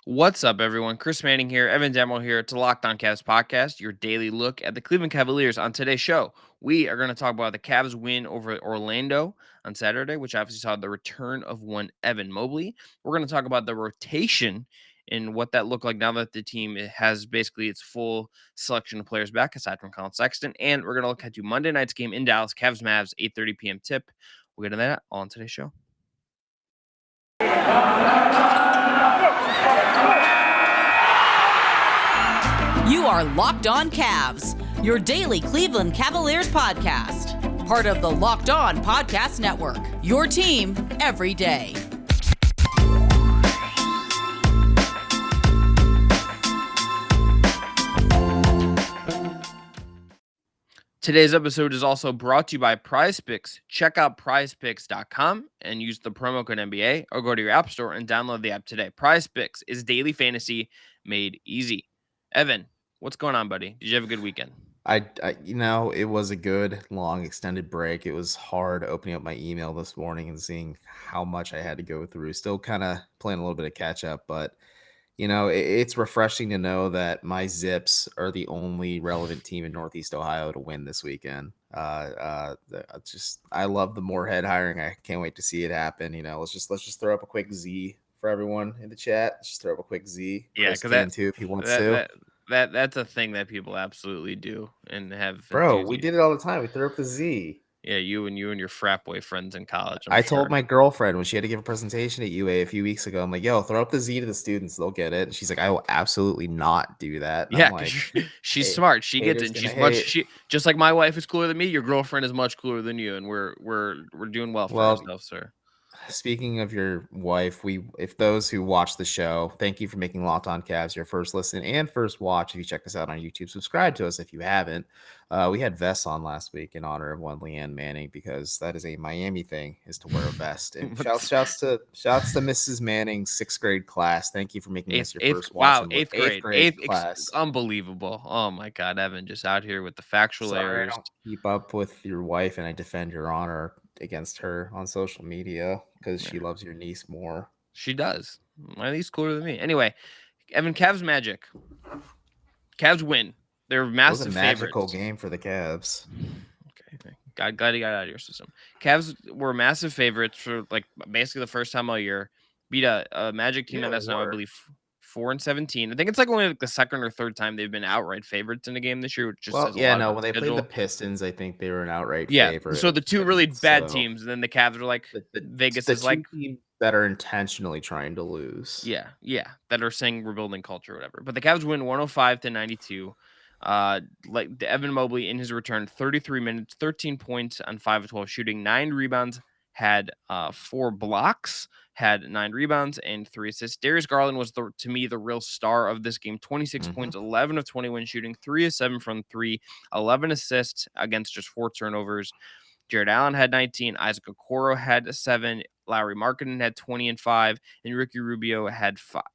What's up, everyone? Chris Manning here, Evan Demo here. It's a Locked On Cavs podcast, your daily look at the Cleveland Cavaliers. On today's show, we are going to talk about the Cavs win over Orlando on Saturday, which obviously saw the return of one Evan Mobley. We're going to talk about the rotation and what that looked like now that the team has basically its full selection of players back, aside from Colin Sexton. And we're going to look at Monday night's game in Dallas, Cavs-Mavs, 8:30 p.m. tip. We'll get into that all on today's show. You are Locked On Cavs, your daily Cleveland Cavaliers podcast. Part of the Locked On Podcast Network, your team every day. Today's episode is also brought to you by PrizePicks. Check out PrizePicks.com and use the promo code NBA, or go to your app store and download the app today. PrizePicks is daily fantasy made easy. Evan, what's going on, buddy? Did you have a good weekend? It was a good, long, extended break. It was hard opening up my email this morning and seeing how much I had to go through. Still kind of playing a little bit of catch up, but it's refreshing to know that my Zips are the only relevant team in Northeast Ohio to win this weekend. I love the Moorhead hiring. I can't wait to see it happen. Let's just throw up a quick Z for everyone in the chat. Let's just throw up a quick Z. Yeah, because that too, if he wants to. That's a thing that people absolutely do and have. Bro, we did it all the time. We threw up the Z. Yeah, you and your frat boy friends in college. I told my girlfriend when she had to give a presentation at UA a few weeks ago, I'm like, yo, throw up the Z to the students. They'll get it. And she's like, I will absolutely not do that. And yeah, like, she's smart. She gets it. She's just like my wife is cooler than me. Your girlfriend is much cooler than you. And we're doing well for ourselves, sir. Speaking of your wife, if those who watch the show, thank you for making Locked On Cavs your first listen and first watch. If you check us out on YouTube, subscribe to us if you haven't. We had vests on last week in honor of one Leanne Manning, because that is a Miami thing, is to wear a vest. And shouts to Mrs. Manning's 6th grade class. Thank you for making this your first watch. Wow, eighth grade class. Unbelievable. Oh my God, Evan, just out here with the factual errors. I don't keep up with your wife, and I defend your honor against her on social media because she loves your niece more. She does. My niece cooler than me. Anyway, Evan, Cavs magic. Cavs win. They're massive favorites. It was a magical game for the Cavs. Okay. Glad you got out of your system. Cavs were massive favorites for basically the first time all year. Beat a Magic team that's now, I believe, 4-17. I think it's only the second or third time they've been outright favorites in a game this year. Which just when they played the Pistons, I think they were an outright favorite. So the two really bad teams, and then the Cavs were like, Vegas is like teams that are intentionally trying to lose. Yeah, that are saying we're building culture or whatever. But the Cavs win 105-92. The Evan Mobley in his return, 33 minutes, 13 points on 5 of 12 shooting, 9 rebounds, had 4 blocks, had 9 rebounds and 3 assists. Darius Garland was to me the real star of this game. 26 points, 11 of 21 shooting, 3 of 7 from 3, 11 assists against just 4 turnovers. Jared Allen had 19, Isaac Okoro had 7, Larry Markkanen had 20 and 5, and Ricky Rubio had 5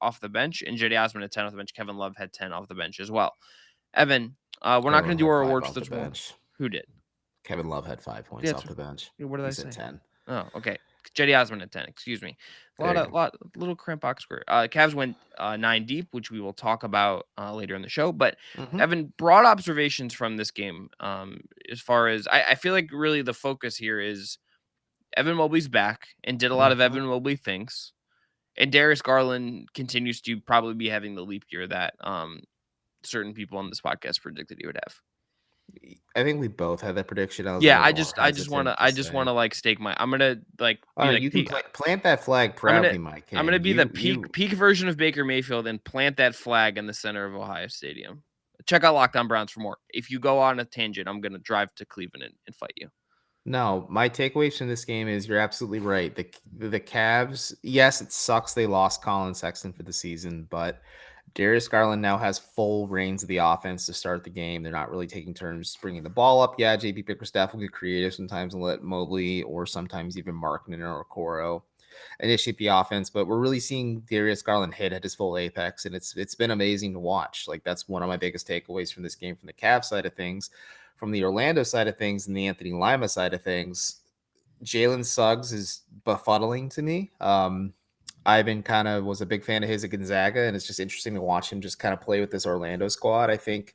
off the bench, and Jedi Osman had 10 off the bench. Kevin Love had 10 off the bench as well. Evan, we're not going to do our awards this bench. Who did? Kevin Love had 5 points off the bench. What did I say? 10. Oh, okay. Jedi Osman had 10. Excuse me. Little cramp box square. Cavs went 9 deep, which we will talk about later in the show. But Evan, broad observations from this game. As far as I feel like really the focus here is Evan Mobley's back and did a lot of Evan Mobley things. And Darius Garland continues to probably be having the leap year that certain people on this podcast predicted he would have. I think we both had that prediction. I just want to stake my. I'm gonna you can plant that flag proudly, Mike. I'm gonna be the peak version of Baker Mayfield and plant that flag in the center of Ohio Stadium. Check out Locked On Browns for more. If you go on a tangent, I'm gonna drive to Cleveland and fight you. No, my takeaways from this game is you're absolutely right. The Cavs, yes, it sucks they lost Colin Sexton for the season, but Darius Garland now has full reins of the offense to start the game. They're not really taking turns bringing the ball up. Yeah, JB Bickerstaff will get creative sometimes and let Mobley or sometimes even Markkanen or Okoro initiate the offense, but we're really seeing Darius Garland hit at his full apex, and it's been amazing to watch. That's one of my biggest takeaways from this game from the Cavs side of things. From the Orlando side of things and the Anthony Lima side of things, Jalen Suggs is befuddling to me. Ivan kind of was a big fan of his at Gonzaga, and it's just interesting to watch him just kind of play with this Orlando squad. I think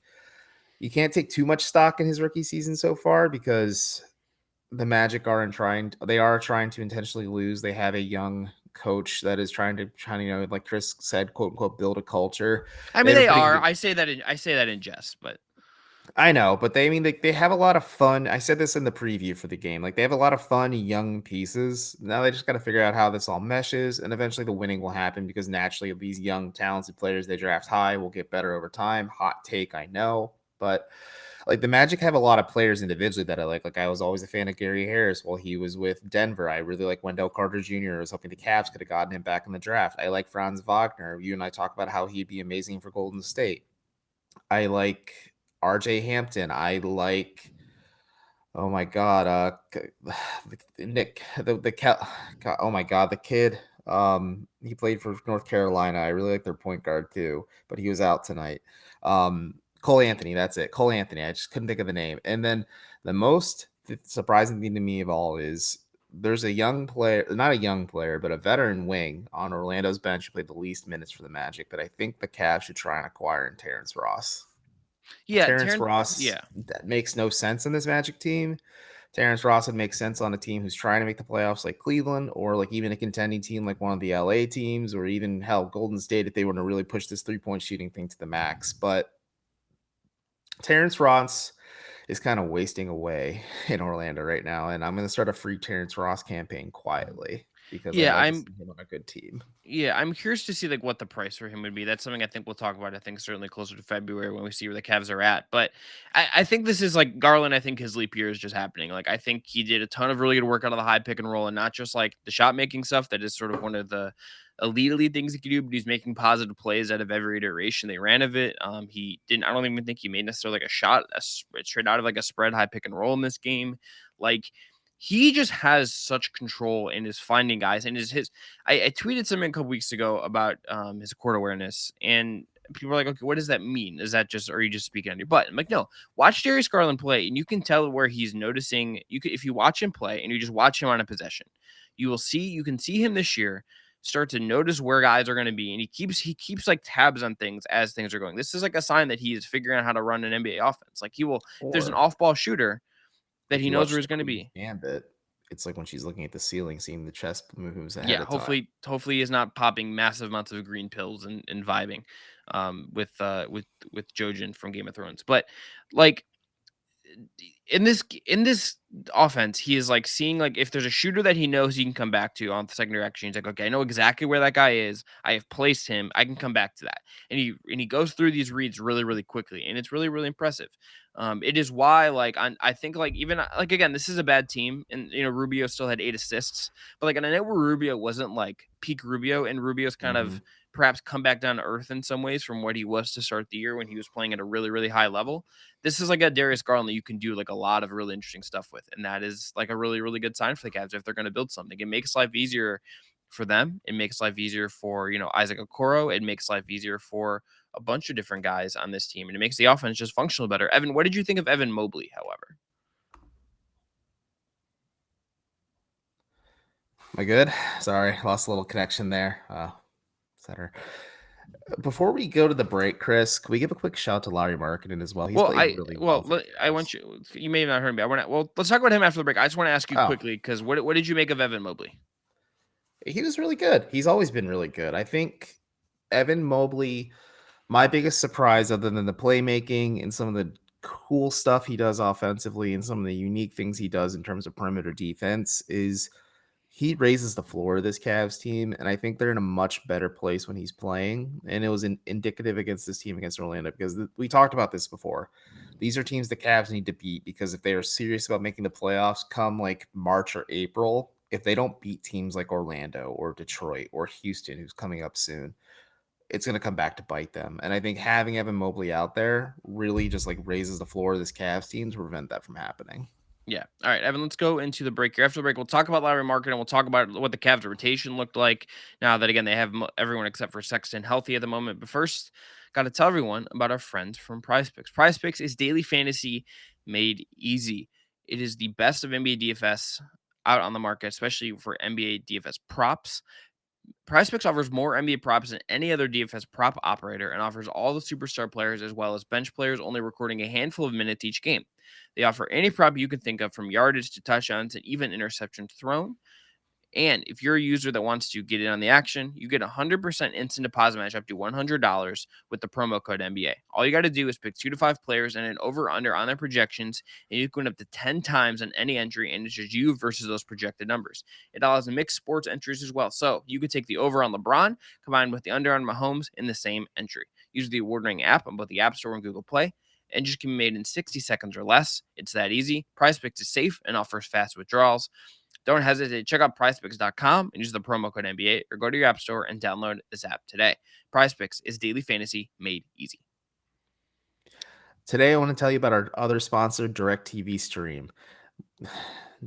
you can't take too much stock in his rookie season so far because the Magic they are trying to intentionally lose. They have a young coach that is trying to, like Chris said, quote unquote, build a culture. I They mean, have a they pretty are. good, I say that in jest, but I know, but they have a lot of fun. I said this in the preview for the game. Like they have a lot of fun young pieces. Now they just got to figure out how this all meshes, and eventually the winning will happen because naturally these young talented players they draft high will get better over time. Hot take, I know, but like the Magic have a lot of players individually that I like. Like I was always a fan of Gary Harris while he was with Denver. I really like Wendell Carter Jr. I was hoping the Cavs could have gotten him back in the draft. I like Franz Wagner. You and I talk about how he'd be amazing for Golden State. I like RJ Hampton. I like, oh my god, Nick oh my god, the kid. He played for North Carolina. I really like their point guard too, but he was out tonight. Cole Anthony, that's it. Cole Anthony. I just couldn't think of the name. And then the most surprising thing to me of all is there's a young player, not a young player, but a veteran wing on Orlando's bench who played the least minutes for the Magic that I think the Cavs should try and acquire in Terrence Ross. yeah, Terrence Ross, yeah. that makes no sense in this Magic team. Terrence Ross would make sense on a team who's trying to make the playoffs like Cleveland or like even a contending team like one of the LA teams or even hell Golden State if they want to really push this 3-point shooting thing to the max. But Terrence Ross is kind of wasting away in Orlando right now. And I'm going to start a free Terrence Ross campaign quietly because I'd Yeah, like to see him on a good team. I'm curious to see like what the price for him would be. That's something I think we'll talk about. I think certainly closer to February when we see where the Cavs are at. But I think this is like Garland. I think his leap year is just happening. Like I think he did a ton of really good work out of the high pick and roll, and not just like the shot making stuff. That is sort of one of the elite things he could do. But he's making positive plays out of every iteration they ran of it. He didn't. I don't even think he made necessarily like a shot straight out of like a spread high pick and roll in this game. Like he just has such control in his finding guys and his I tweeted something a couple weeks ago about his court awareness, and people are like, okay, what does that mean? Is that just, or are you just speaking on your butt? I'm like, no, watch Darius Garland play, and you can tell where he's noticing. You could, if you watch him play and you just watch him on a possession, you can see him this year start to notice where guys are going to be, and he keeps like tabs on things as things are going. This is like a sign that he is figuring out how to run an NBA offense. Like he will, if there's an Or off ball shooter that if he you knows where watch he's the going to Queen's be. Gambit, it's like when she's looking at the ceiling, seeing the chess moves ahead Yeah, of time. hopefully he's not popping massive amounts of green pills and vibing with Jojen from Game of Thrones. But like in this offense, he is like seeing like if there's a shooter that he knows he can come back to on the secondary action, he's like, okay, I know exactly where that guy is. I have placed him. I can come back to that. And he goes through these reads really quickly, and it's really impressive. It is why like I think like even like again, this is a bad team, and Rubio still had 8 assists, but like on a night where Rubio wasn't like peak Rubio, and Rubio's kind of perhaps come back down to earth in some ways from what he was to start the year when he was playing at a really high level. This is like a Darius Garland that you can do like a lot of really interesting stuff with. And that is like a really good sign for the Cavs if they're going to build something. It makes life easier for them. It makes life easier for, Isaac Okoro. It makes life easier for a bunch of different guys on this team. And it makes the offense just functional better. Evan, what did you think of Evan Mobley, however? Am I good? Sorry, lost a little connection there. Center. Before we go to the break, Chris, can we give a quick shout to Larry Markkanen as well? He's played really well. I want you may have not heard me. Let's talk about him after the break. I just want to ask you Oh, quickly, because what did you make of Evan Mobley? he was really good. He's always been really good. I think Evan Mobley, my biggest surprise, other than the playmaking and some of the cool stuff he does offensively and some of the unique things he does in terms of perimeter defense, is he raises the floor of this Cavs team, and I think they're in a much better place when he's playing. And it was indicative against this team against Orlando because we talked about this before. These are teams the Cavs need to beat because if they are serious about making the playoffs come like March or April, if they don't beat teams like Orlando or Detroit or Houston, who's coming up soon, it's going to come back to bite them. And I think having Evan Mobley out there really just like raises the floor of this Cavs team to prevent that from happening. Yeah. All right, Evan, let's go into the break here. After the break, we'll talk about Larry Markkanen, and we'll talk about what the Cavs rotation looked like now that, again, they have everyone except for Sexton healthy at the moment. But first, got to tell everyone about our friends from PrizePicks. PrizePicks is daily fantasy made easy. It is the best of NBA DFS out on the market, especially for NBA DFS props. PrizePicks offers more NBA props than any other DFS prop operator and offers all the superstar players as well as bench players, only recording a handful of minutes each game. They offer any prop you can think of, from yardage to touchdowns and even interceptions thrown. And if you're a user that wants to get in on the action, you get a 100% instant deposit match up to $100 with the promo code NBA. All you got to do is pick 2 to 5 players and an over/under on their projections, and you can win up to 10 times on any entry, and it's just you versus those projected numbers. It allows mixed sports entries as well. So you could take the over on LeBron combined with the under on Mahomes in the same entry. Use the award-winning app on both the App Store and Google Play. And just can be made in 60 seconds or less. It's that easy. PrizePicks is safe and offers fast withdrawals. Don't hesitate. Check out prizepicks.com and use the promo code NBA, or go to your app store and download this app today. PrizePicks is daily fantasy made easy. Today, I want to tell you about our other sponsor, DirecTV Stream.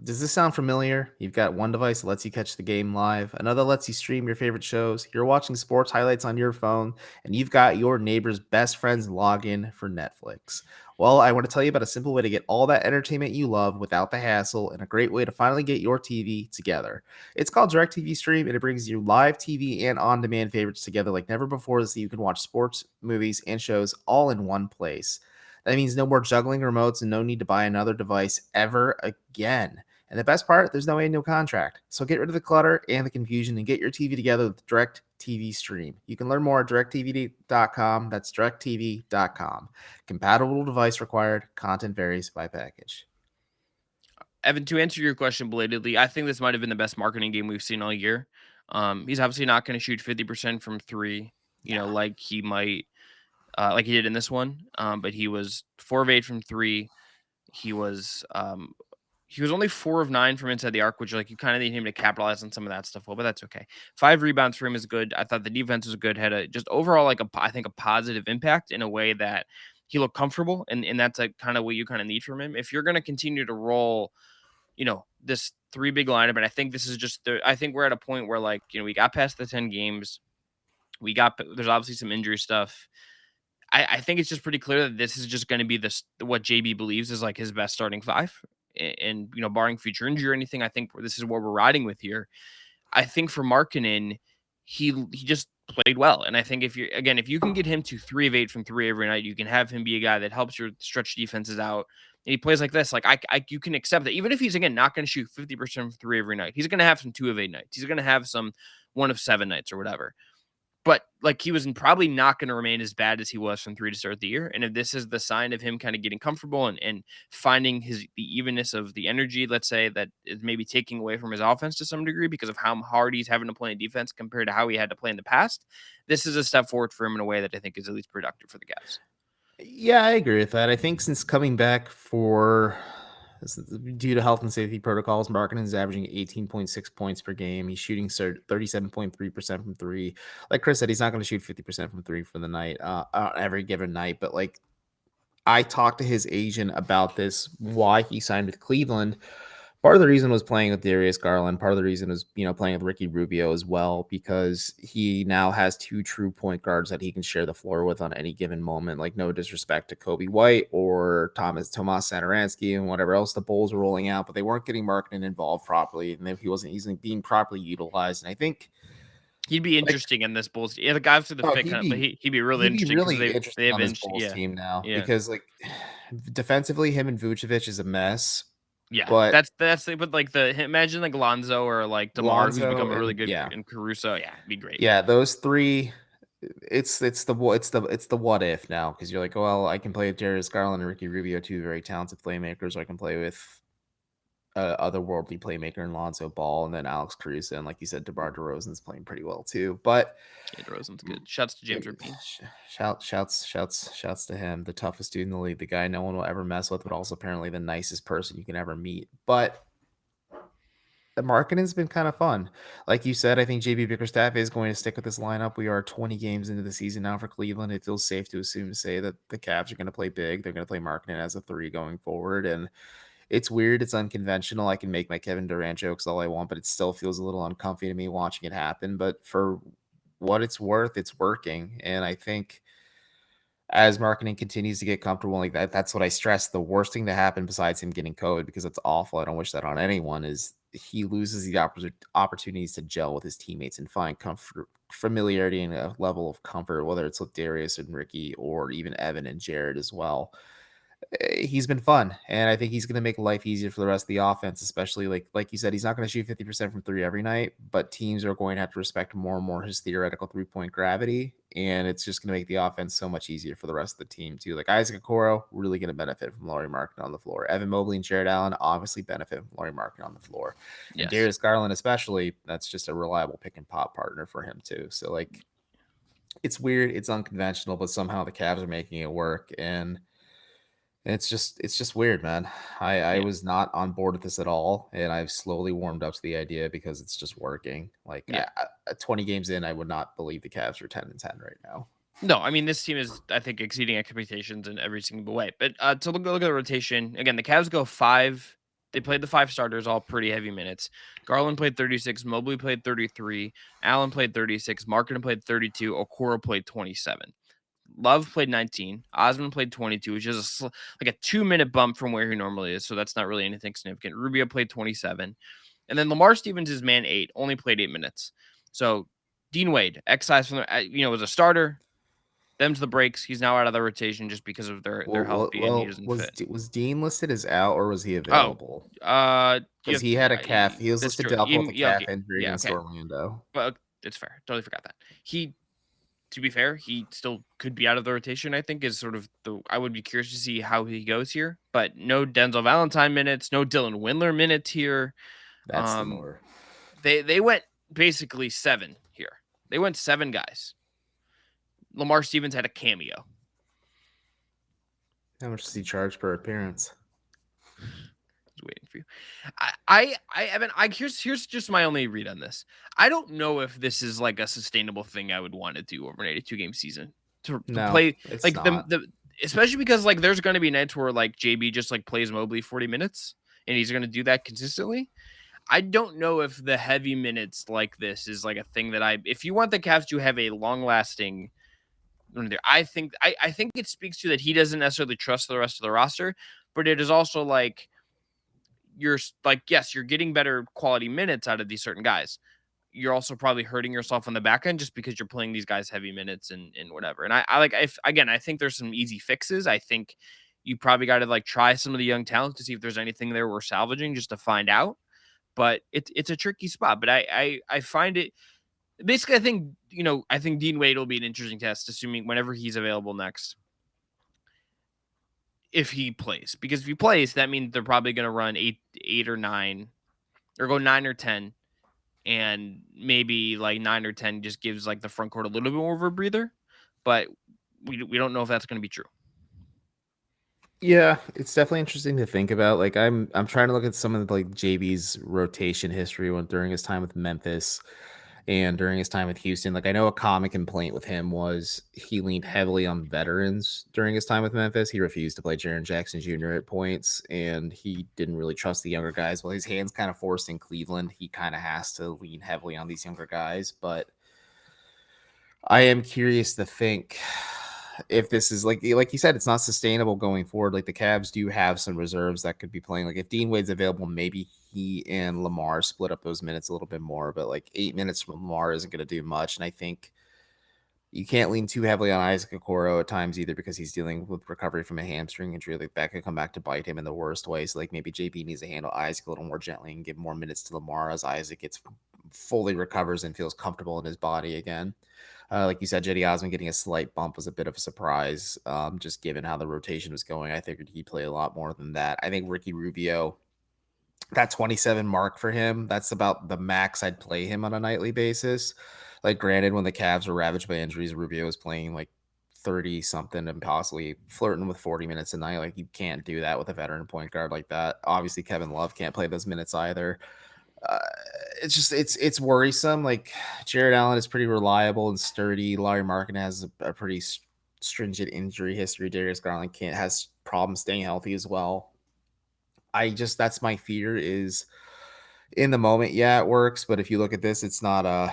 Does this sound familiar? You've got one device that lets you catch the game live, another lets you stream your favorite shows, you're watching sports highlights on your phone, and you've got your neighbor's best friend's login for Netflix. Well, I want to tell you about a simple way to get all that entertainment you love without the hassle, and a great way to finally get your TV together. It's called DirecTV Stream, and it brings you live TV and on-demand favorites together like never before, so you can watch sports, movies, and shows all in one place. That means no more juggling remotes and no need to buy another device ever again. And the best part, there's no annual contract. So get rid of the clutter and the confusion and get your TV together with DirecTV Stream. You can learn more at directtv.com. That's directtv.com. Compatible device required. Content varies by package. Evan, to answer your question belatedly, I think this might have been the best marketing game we've seen all year. He's obviously not going to shoot 50% from three, like he might, like he did in this one. But he was 4 of 8 from three. He was only 4 of 9 from inside the arc, which like you kind of need him to capitalize on some of that stuff. Well, but that's okay. 5 rebounds for him is good. I thought the defense was good. Had a just overall I think a positive impact in a way that he looked comfortable, and that's a kind of what you kind of need from him if you're going to continue to roll, this 3 big lineup. And I think this is I think we're at a point where we got past the 10 games. There's obviously some injury stuff. I think it's just pretty clear that this is just going to be what JB believes is like his best starting 5. And barring future injury or anything, I think this is what we're riding with here. I think for Markkanen, he just played well. And I think if you can get him to 3 of 8 from 3 every night, you can have him be a guy that helps your stretch defenses out. And he plays like this. Like you can accept that even if he's again not going to shoot 50% from 3 every night, he's going to have some 2 of 8 nights. He's going to have some 1 of 7 nights or whatever. But he was probably not going to remain as bad as he was from 3 to start the year. And if this is the sign of him kind of getting comfortable and finding the evenness of the energy, let's say, that is maybe taking away from his offense to some degree because of how hard he's having to play in defense compared to how he had to play in the past, this is a step forward for him in a way that I think is at least productive for the Cavs. Yeah, I agree with that. I think since coming back due to health and safety protocols, Markkanen is averaging 18.6 points per game. He's shooting 37.3% from 3. Like Chris said, he's not going to shoot 50% from 3 for the night, every given night. But I talked to his agent about this, why he signed with Cleveland. Part of the reason was playing with Darius Garland. Part of the reason was, playing with Ricky Rubio as well, because he now has 2 true point guards that he can share the floor with on any given moment. Like, no disrespect to Kobe White or Tomas Satoransky and whatever else the Bulls were rolling out, but they weren't getting Markkanen involved properly, and he wasn't being properly utilized. And I think he'd be interesting in this Bulls. Yeah, the guys to the fit, but he'd be really interesting. They have this Bulls team now because defensively, him and Vucevic is a mess. Yeah, but imagine Lonzo or DeMar, who's become a really good, and Caruso. Yeah, it'd be great. Yeah, those 3. It's the what if now, because you're like, well, I can play with Darius Garland and Ricky Rubio, 2 very talented playmakers, or I can play with otherworldly playmaker in Lonzo Ball, and then Alex Caruso, and like you said, DeMar DeRozan's playing pretty well too. But DeRozan's good. Shouts to James Rapine. Shouts to him, the toughest dude in the league, the guy no one will ever mess with, but also apparently the nicest person you can ever meet. But the marketing's been kind of fun. Like you said, I think JB Bickerstaff is going to stick with this lineup. We are 20 games into the season now for Cleveland. It feels safe to say that the Cavs are going to play big. They're going to play Markkanen as a 3 going forward, and it's weird. It's unconventional. I can make my Kevin Durant jokes all I want, but it still feels a little uncomfy to me watching it happen. But for what it's worth, it's working. And I think as Markkanen continues to get comfortable that's what I stress. The worst thing to happen besides him getting COVID, because it's awful, I don't wish that on anyone, is he loses the opportunities to gel with his teammates and find comfort, familiarity, and a level of comfort, whether it's with Darius and Ricky or even Evan and Jared as well. He's been fun, and I think he's going to make life easier for the rest of the offense, especially like you said, he's not going to shoot 50% from three every night, but teams are going to have to respect more and more his theoretical 3-point gravity, and it's just going to make the offense so much easier for the rest of the team too. Like Isaac Okoro, really going to benefit from Lauri Markkanen on the floor. Evan Mobley and Jared Allen obviously benefit from Lauri Markkanen on the floor. And Yes. Darius Garland especially, that's just a reliable pick and pop partner for him too. So like, it's weird, it's unconventional, but somehow the Cavs are making it work, and it's just weird, man. I Yeah. was not on board with this at all, and I've slowly warmed up to the idea because it's just working. Like Yeah. 20 games in, I would not believe the Cavs are 10-10 right now. No, I mean, this team is, I think, exceeding expectations in every single way. But to look at the rotation, again, the Cavs go 5. They played the 5 starters, all pretty heavy minutes. Garland played 36, Mobley played 33, Allen played 36, Markkanen played 32, Okoro played 27. Love played 19. Osman played 22, which is like a 2-minute bump from where he normally is. So that's not really anything significant. Rubio played 27. And then Lamar Stevens is man 8, only played 8 minutes. So Dean Wade, excised from the, was a starter. Them's the breaks. He's now out of the rotation just because of their healthy and he doesn't fit. Was Dean listed as out or was he Oh, available? you Because he had a calf. He was that's listed true. doubtful with a Yeah, calf okay. injury Yeah, against okay. Orlando. But it's fair. Totally forgot that. To be fair, he still could be out of the rotation, I think, is sort of I would be curious to see how he goes here. But no Denzel Valentine minutes, no Dylan Windler minutes here. That's the more. They went basically 7 here. They went 7 guys. Lamar Stevens had a cameo. How much does he charge per appearance? Waiting for you. Evan, here's just my only read on this. I don't know if this is like a sustainable thing I would want to do over an 82 game season to play like the especially because like there's going to be nights where like JB just like plays Mobley 40 minutes and he's going to do that consistently. I don't know if the heavy minutes like this is like a thing that if you want the Cavs to have a long lasting, I think it speaks to that he doesn't necessarily trust the rest of the roster, but it is also like, you're like, yes, you're getting better quality minutes out of these certain guys. You're also probably hurting yourself on the back end just because you're playing these guys heavy minutes and whatever. And I think there's some easy fixes. I think you probably got to like try some of the young talent to see if there's anything there we're salvaging just to find out. But it's a tricky spot. But I find it basically, I think Dean Wade will be an interesting test, assuming whenever he's available next. If he plays, because if he plays, that means they're probably going to run 8 or 9 or go 9 or 10, and maybe like 9 or 10 just gives like the front court a little bit more of a breather, but we don't know if that's going to be true. Yeah, it's definitely interesting to think about. Like I'm trying to look at some of like JB's rotation history during his time with Memphis and during his time with Houston. Like I know a common complaint with him was he leaned heavily on veterans during his time with Memphis. He refused to play Jaren Jackson Jr. at points, and he didn't really trust the younger guys. Well, his hands kind of forced in Cleveland. He kind of has to lean heavily on these younger guys, but I am curious to think if this is like you said, it's not sustainable going forward. Like the Cavs do have some reserves that could be playing. Like if Dean Wade's available, maybe he and Lamar split up those minutes a little bit more. But like 8 minutes from Lamar isn't going to do much. And I think you can't lean too heavily on Isaac Okoro at times either because he's dealing with recovery from a hamstring injury. Like that could come back to bite him in the worst way. So like maybe JB needs to handle Isaac a little more gently and give more minutes to Lamar as Isaac gets fully recovers and feels comfortable in his body again. Like you said, Cedi Osman getting a slight bump was a bit of a surprise, just given how the rotation was going. I figured he'd play a lot more than that. I think Ricky Rubio, that 27 mark for him, that's about the max I'd play him on a nightly basis. Like, granted, when the Cavs were ravaged by injuries, Rubio was playing like 30 something and possibly flirting with 40 minutes a night. Like, you can't do that with a veteran point guard like that. Obviously, Kevin Love can't play those minutes either. It's worrisome. Like Jared Allen is pretty reliable and sturdy. Lauri Markkanen has a pretty stringent injury history. Darius Garland has problems staying healthy as well. That's my fear is in the moment. Yeah, it works, but if you look at this, it's not a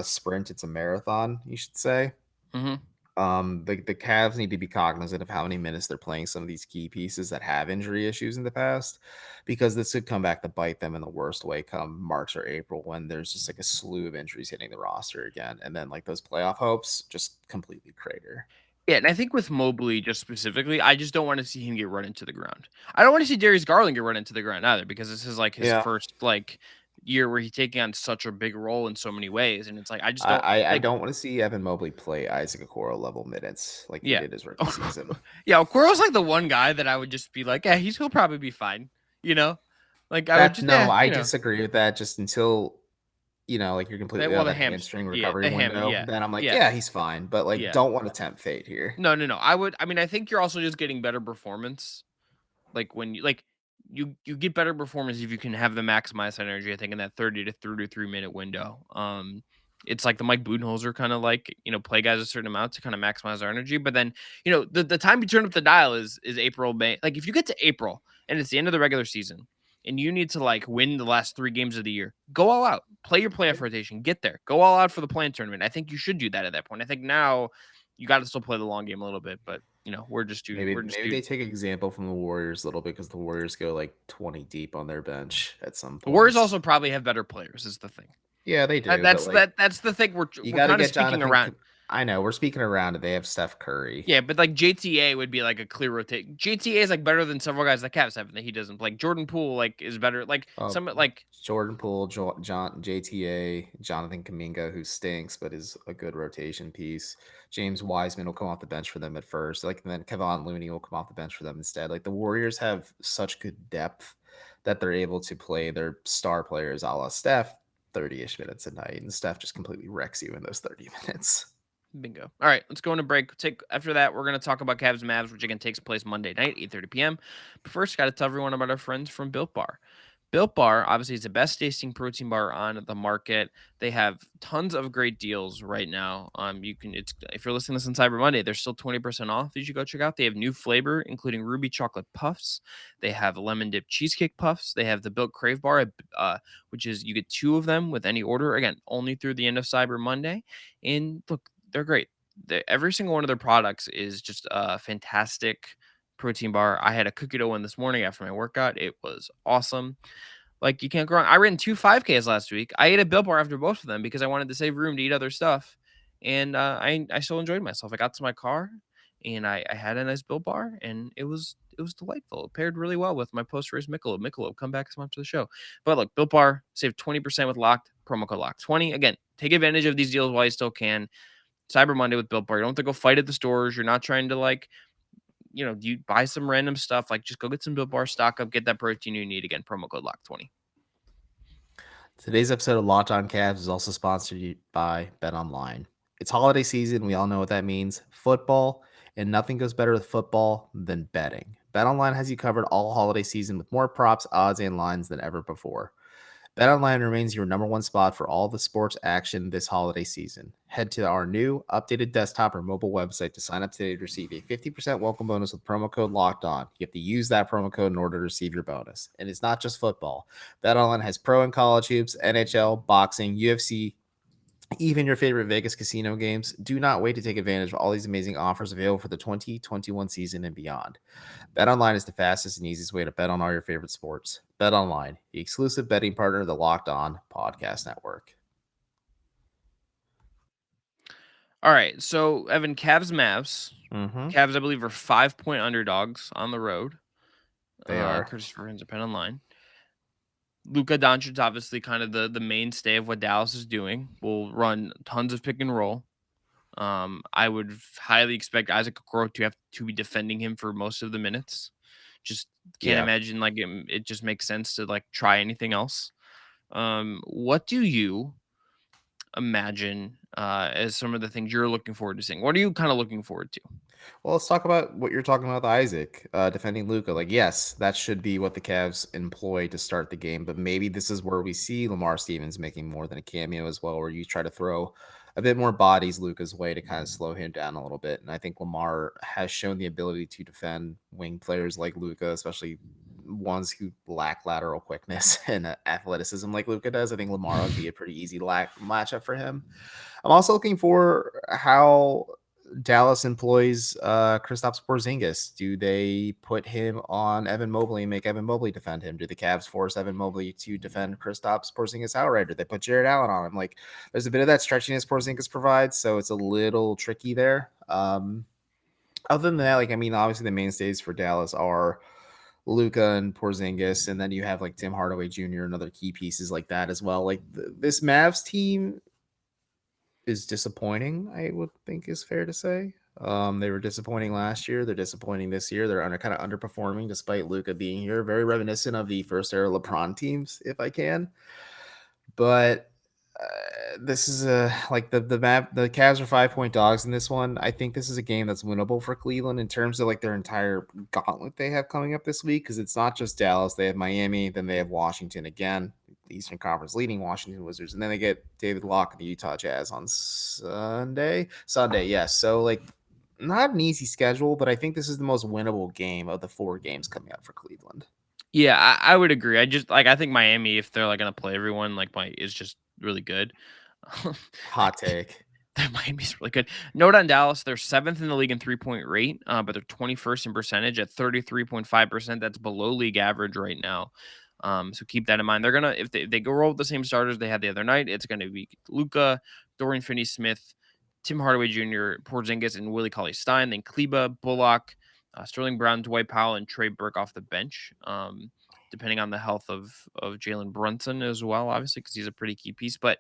sprint. It's a marathon, you should say. Mm-hmm. The Cavs need to be cognizant of how many minutes they're playing some of these key pieces that have injury issues in the past, because this could come back to bite them in the worst way come March or April when there's just like a slew of injuries hitting the roster again, and then like those playoff hopes just completely crater. Yeah, and I think with Mobley just specifically, I just don't want to see him get run into the ground. I don't want to see Darius Garland get run into the ground either, because this is like his Yeah, first like year where he's taking on such a big role in so many ways, and it's like I just I don't I, I like. don't want to see Evan Mobley play Isaac Okoro level minutes like he Yeah, did his rookie season. yeah. Okoro's like the one guy that I would just be like, yeah, he'll probably be fine. You know, like I would That just no, I you know, disagree with that. Just until like you're completely out well of the the hams, hamstring yeah, recovery the ham, window, yeah, then I'm like, yeah, yeah, he's fine. But like, yeah. don't want to tempt fate here. No. I mean, I think you're also just getting better performance. Like when you get better performance if you can have the maximized energy, I think, in that 30 to 33-minute window. It's like the Mike Budenholzer kind of like, play guys a certain amount to kind of maximize their energy. But then, the time you turn up the dial is April, May. Like if you get to April and it's the end of the regular season and you need to like win the last 3 games of the year, go all out, play your playoff rotation, get there, go all out for the play-in tournament. I think you should do that at that point. I think now you got to still play the long game a little bit, but Maybe they take example from the Warriors a little bit because the Warriors go like 20 deep on their bench at some The Warriors points. also probably have better players is the thing. Yeah, they do, but That's like that's the thing you we're got to kind of get speaking around. I know we're speaking around it. They have Steph Curry. Yeah, but like JTA would be like a clear rotate. JTA is like better than several guys that Cavs have that he doesn't. Like Jordan Poole like is better. Like Uh, some like Jordan Poole, JTA, Jonathan Kaminga, who stinks but is a good rotation piece. James Wiseman will come off the bench for them at first. Like, and then Kevon Looney will come off the bench for them instead. Like the Warriors have such good depth that they're able to play their star players a la Steph 30-ish minutes a night, and Steph just completely wrecks you in those 30 minutes. bingo. All right, let's go into break. After that, we're gonna talk about Cavs Mavs, which again takes place Monday night, 8:30 p.m. But first, gotta tell everyone about our friends from Built Bar. Built Bar, obviously, is the best tasting protein bar on the market. They have tons of great deals right now. You can it's if you're listening to this on Cyber Monday, they're still 20% off. You should go check out. They have new flavor, including ruby chocolate puffs. They have lemon dip cheesecake puffs. They have the Built Crave Bar, which is you get 2 of them with any order. Again, only through the end of Cyber Monday. And look, they're great. Every single one of their products is just a fantastic protein bar. I had a cookie dough one this morning after my workout. It was awesome. Like you can't go wrong. I ran 2 5Ks last week. I ate a Built Bar after both of them because I wanted to save room to eat other stuff, and I still enjoyed myself. I got to my car, and I had a nice Built Bar, and it was delightful. It paired really well with my post race Michelob. Michelob, come back some after the show. But look, Built Bar, save 20% with Locked promo code Locked 20. Again, take advantage of these deals while you still can. Cyber Monday with Built Bar. You don't have to go fight at the stores. You're not trying to like you buy some random stuff. Like just go get some Built Bar, stock up, get that protein you need. Again, promo code Locked 20. Today's episode of Locked On Cavs is also sponsored by BetOnline. It's holiday season. We all know what that means. Football, and nothing goes better with football than betting. BetOnline has you covered all holiday season with more props, odds, and lines than ever before. BetOnline remains your number one spot for all the sports action this holiday season. Head to our new updated desktop or mobile website to sign up today to receive a 50% welcome bonus with promo code Locked On. You have to use that promo code in order to receive your bonus. And it's not just football. BetOnline has pro and college hoops, NHL, boxing, UFC, even your favorite Vegas casino games. Do not wait to take advantage of all these amazing offers available for the 2021 season and beyond. BetOnline is the fastest and easiest way to bet on all your favorite sports. BetOnline, the exclusive betting partner of the Locked On Podcast Network. All right, so Evan, Cavs Mavs. Mm-hmm. Cavs, I believe, are 5-point underdogs on the road. They are. Christopher Friends Pen Online. Luka Doncic, obviously, kind of the mainstay of what Dallas is doing. Will run tons of pick and roll. I would highly expect Isaac Okoro to have to be defending him for most of the minutes. Just can't imagine like it just makes sense to like try anything else. What do you imagine as some of the things you're looking forward to seeing? What are you kind of looking forward to? Well, let's talk about what you're talking about with Isaac defending Luka. Like, yes, that should be what the Cavs employ to start the game, but maybe this is where we see Lamar Stevens making more than a cameo as well, where you try to throw a bit more bodies Luka's way to kind of slow him down a little bit. And I think Lamar has shown the ability to defend wing players like Luka, especially ones who lack lateral quickness and athleticism like Luka does. I think Lamar would be a pretty easy matchup for him. I'm also looking for how Dallas employs Kristaps Porzingis? Do they put him on Evan Mobley and make Evan Mobley defend him? Do the Cavs force Evan Mobley to defend Kristaps Porzingis outright? Do they put Jared Allen on him? Like, there's a bit of that stretchiness Porzingis provides, so it's a little tricky there. Other than that, like, I mean, obviously the mainstays for Dallas are Luka and Porzingis, and then you have like Tim Hardaway Jr. and other key pieces like that as well. Like this Mavs team is disappointing, I would think is fair to say. They were disappointing last year. They're disappointing this year. They're kind of underperforming despite Luka being here. Very reminiscent of the first era LeBron teams, if I can. But this is like the map. The Cavs are 5-point dogs in this one. I think this is a game that's winnable for Cleveland in terms of like their entire gauntlet they have coming up this week, because it's not just Dallas. They have Miami, then they have Washington again, the Eastern Conference leading Washington Wizards, and then they get David Locke and the Utah Jazz on Sunday. Yes. So like not an easy schedule, but I think this is the most winnable game of the 4 games coming up for Cleveland. Yeah, I would agree. I think Miami, if they're like gonna play everyone, like is just really good. Hot take. Miami's really good. Note on Dallas, they're 7th in the league in 3-point rate, but they're 21st in percentage at 33.5%. That's below league average right now. So keep that in mind. They're gonna if they go roll with the same starters they had the other night, it's gonna be Luka, Dorian Finney-Smith, Tim Hardaway Jr., Porzingis, and Willie Cauley-Stein. Then Kleba, Bullock, Sterling Brown, Dwight Powell, and Trey Burke off the bench. Depending on the health of Jalen Brunson as well, obviously, because he's a pretty key piece. But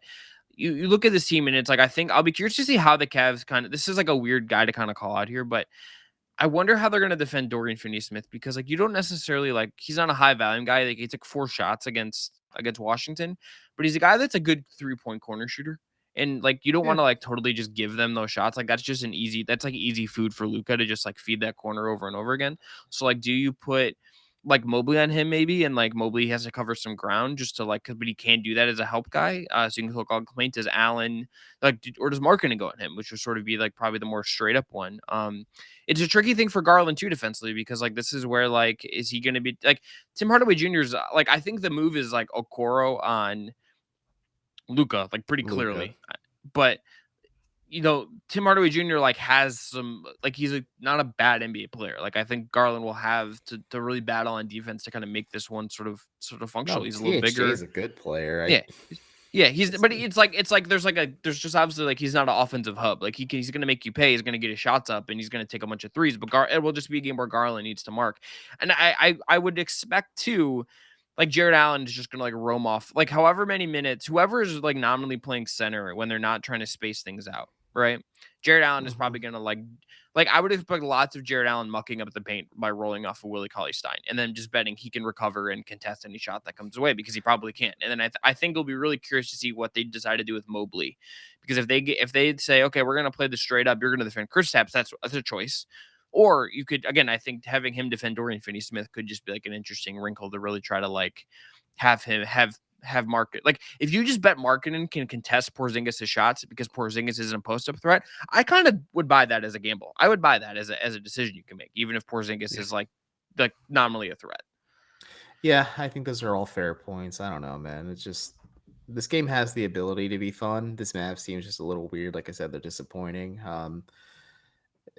you look at this team and it's like, I think I'll be curious to see how the Cavs this is like a weird guy to kind of call out here, but I wonder how they're going to defend Dorian Finney-Smith, because like you don't necessarily like he's not a high volume guy. Like he took 4 shots against Washington, but he's a guy that's a good 3-point corner shooter. And like you don't want to like totally just give them those shots. Like that's like easy food for Luka to just like feed that corner over and over again. So like do you put like Mobley on him maybe, and like Mobley has to cover some ground just to like, but he can't do that as a help guy. So you can hook on Clint as Allen, like, or does Markkanen go on him, which would sort of be like probably the more straight up one. It's a tricky thing for Garland too defensively, because like this is where like is he going to be like Tim Hardaway Jr.'s like I think the move is like Okoro on Luka like pretty clearly, but Tim Hardaway Jr. like has some like he's not a bad NBA player. Like I think Garland will have to really battle on defense to kind of make this one sort of functional. No, He's a little bigger. Is a good player. Yeah. Yeah, but it's like there's just obviously like he's not an offensive hub. Like he's going to make you pay. He's going to get his shots up and he's going to take a bunch of threes. But it will just be a game where Garland needs to mark. And I would expect too, like Jared Allen is just going to like roam off like however many minutes, whoever is like nominally playing center when they're not trying to space things out, right? Jared Allen is probably going to like I would expect lots of Jared Allen mucking up the paint by rolling off of Willie Cauley-Stein and then just betting he can recover and contest any shot that comes away, because he probably can't. And then I think it'll be really curious to see what they decide to do with Mobley, because if they say, okay, we're going to play this straight up, you're going to defend Kristaps, that's a choice. Or you could, again, I think having him defend Dorian Finney-Smith could just be like an interesting wrinkle to really try to like have him have Markkanen. Like if you just bet Markkanen can contest Porzingis' shots because Porzingis isn't a post-up threat, I kind of would buy that as a gamble. I would buy that as a decision you can make, even if Porzingis is like nominally a threat. Yeah, I think those are all fair points. I don't know, man. It's just this game has the ability to be fun. This Mavs team is just a little weird. Like I said, they're disappointing.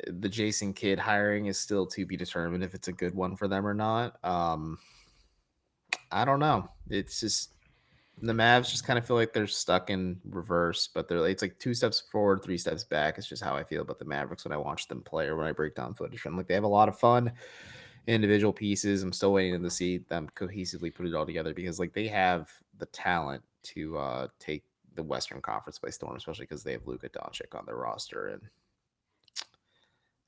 The Jason Kidd hiring is still to be determined if it's a good one for them or not. I don't know. It's just the Mavs just kind of feel like they're stuck in reverse, but it's like 2 steps forward, 3 steps back. It's just how I feel about the Mavericks when I watch them play or when I break down footage. I'm like, they have a lot of fun individual pieces. I'm still waiting to see them cohesively put it all together, because like they have the talent to take the Western Conference by storm, especially because they have Luka Doncic on their roster. And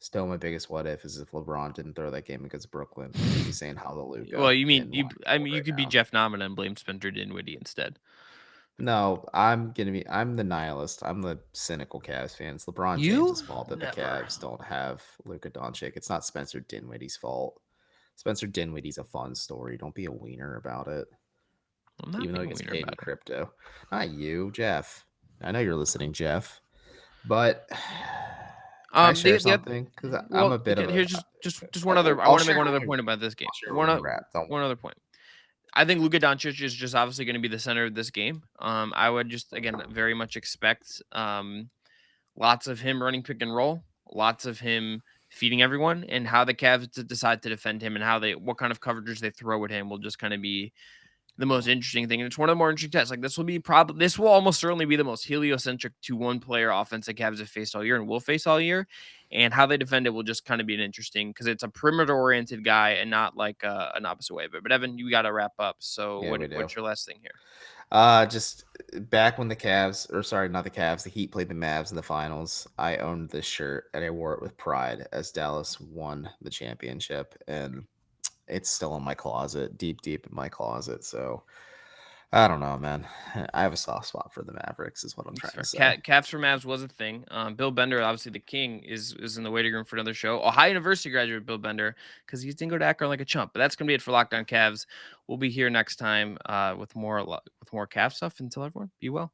still, my biggest what if is if LeBron didn't throw that game against Brooklyn. I'd be saying hallelujah. Well, you mean you could be Jeff Nahman and blame Spencer Dinwiddie instead. No, I'm the nihilist. I'm the cynical Cavs fan. It's LeBron James' fault that the Cavs don't have Luka Doncic. It's not Spencer Dinwiddie's fault. Spencer Dinwiddie's a fun story. Don't be a wiener about it. Even though he gets paid in crypto. Not you, Jeff. I know you're listening, Jeff. But can I share something? Because I'm a bit of a... Here's just one other... I want to make one other point about this game. One other point. I think Luka Doncic is just obviously going to be the center of this game. I would just, again, very much expect lots of him running pick and roll. lots of him feeding everyone, and how the Cavs decide to defend him and what kind of coverages they throw at him will just kind of be the most interesting thing. And it's one of the more interesting tests. Like this will almost certainly be the most heliocentric to one player offense the Cavs have faced all year and will face all year. And how they defend it will just kind of be an interesting, because it's a perimeter oriented guy and not like an opposite way. But Evan, you got to wrap up. So Yeah, we do. what's your last thing here? Just back when the Heat played the Mavs in the finals, I owned this shirt and I wore it with pride as Dallas won the championship, and it's still in my closet, deep in my closet. So I don't know, man. I have a soft spot for the Mavericks, is what I'm trying to say. Cavs for Mavs was a thing. Bill Bender, obviously the king, is in the waiting room for another show. Ohio University graduate Bill Bender, because he didn't go to Akron like a chump. But that's gonna be it for Locked On Cavs. We'll be here next time with more Cavs stuff. Until everyone, be well.